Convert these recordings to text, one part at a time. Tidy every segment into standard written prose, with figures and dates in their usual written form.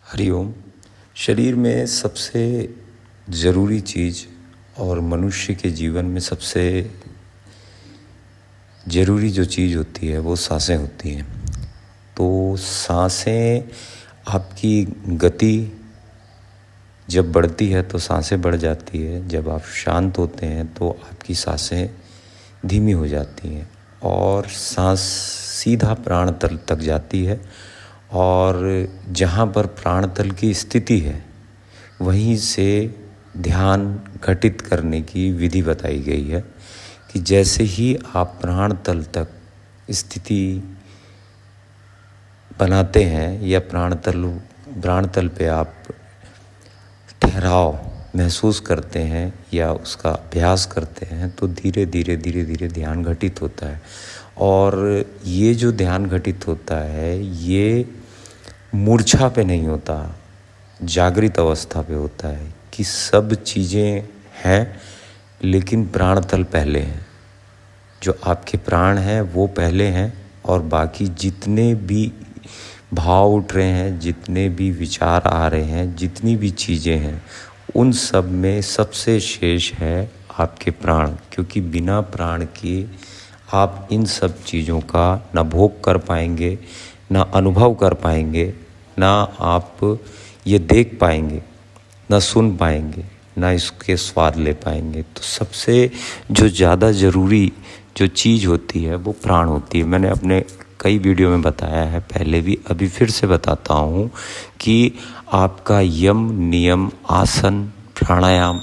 हरिओम। शरीर में सबसे ज़रूरी चीज़ और मनुष्य के जीवन में सबसे ज़रूरी जो चीज़ होती है वो सांसें होती हैं। तो सांसें आपकी गति जब बढ़ती है तो सांसें बढ़ जाती है, जब आप शांत होते हैं तो आपकी सांसें धीमी हो जाती हैं और सांस सीधा प्राण तल तक जाती है। और जहाँ पर प्राण तल की स्थिति है वहीं से ध्यान घटित करने की विधि बताई गई है कि जैसे ही आप प्राण तल तक स्थिति बनाते हैं या प्राण तल पे आप ठहराव महसूस करते हैं या उसका अभ्यास करते हैं तो धीरे धीरे ध्यान घटित होता है। और ये जो ध्यान घटित होता है ये मूर्छा पे नहीं होता, जागृत अवस्था पे होता है कि सब चीज़ें हैं लेकिन प्राण तल पहले हैं। जो आपके प्राण हैं वो पहले हैं और बाकी जितने भी भाव उठ रहे हैं, जितने भी विचार आ रहे हैं, जितनी भी चीज़ें हैं उन सब में सबसे शेष है आपके प्राण। क्योंकि बिना प्राण के आप इन सब चीज़ों का ना भोग कर पाएंगे, ना अनुभव कर पाएंगे, ना आप ये देख पाएंगे, ना सुन पाएंगे, ना इसके स्वाद ले पाएंगे। तो सबसे जो ज़्यादा ज़रूरी जो चीज़ होती है वो प्राण होती है। मैंने अपने कई वीडियो में बताया है पहले भी, अभी फिर से बताता हूँ कि आपका यम, नियम, आसन, प्राणायाम,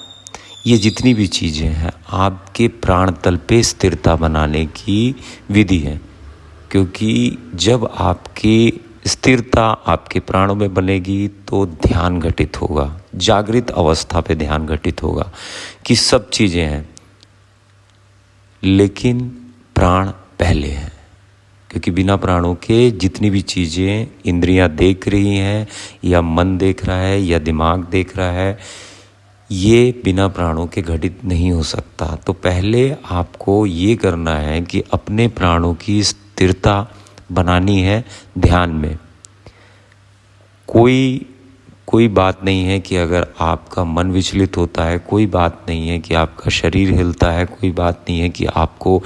ये जितनी भी चीज़ें हैं आपके प्राण तल पे स्थिरता बनाने की विधि है। क्योंकि जब आपकी स्थिरता आपके प्राणों में बनेगी तो ध्यान घटित होगा, जागृत अवस्था पे ध्यान घटित होगा कि सब चीज़ें हैं लेकिन प्राण पहले हैं। क्योंकि बिना प्राणों के जितनी भी चीज़ें इंद्रियां देख रही हैं या मन देख रहा है या दिमाग देख रहा है, ये बिना प्राणों के घटित नहीं हो सकता। तो पहले आपको ये करना है कि अपने प्राणों की स्थिरता बनानी है ध्यान में। कोई बात नहीं है कि अगर आपका मन विचलित होता है, कोई बात नहीं है कि आपका शरीर हिलता है, कोई बात नहीं है कि आपको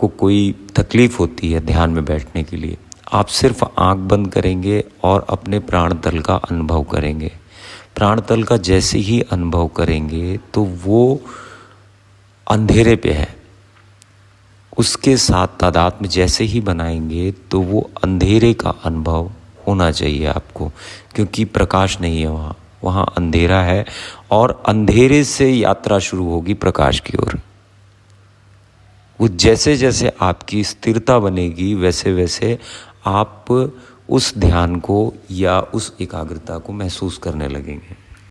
कोई तकलीफ़ होती है ध्यान में बैठने के लिए। आप सिर्फ आंख बंद करेंगे और अपने प्राण तल का अनुभव करेंगे। प्राण तल का जैसे ही अनुभव करेंगे तो वो अंधेरे पे है, उसके साथ तादात्म्य जैसे ही बनाएंगे तो वो अंधेरे का अनुभव होना चाहिए आपको। क्योंकि प्रकाश नहीं है वहाँ अंधेरा है और अंधेरे से यात्रा शुरू होगी प्रकाश की ओर। वो जैसे जैसे आपकी स्थिरता बनेगी वैसे वैसे आप उस ध्यान को या उस एकाग्रता को महसूस करने लगेंगे।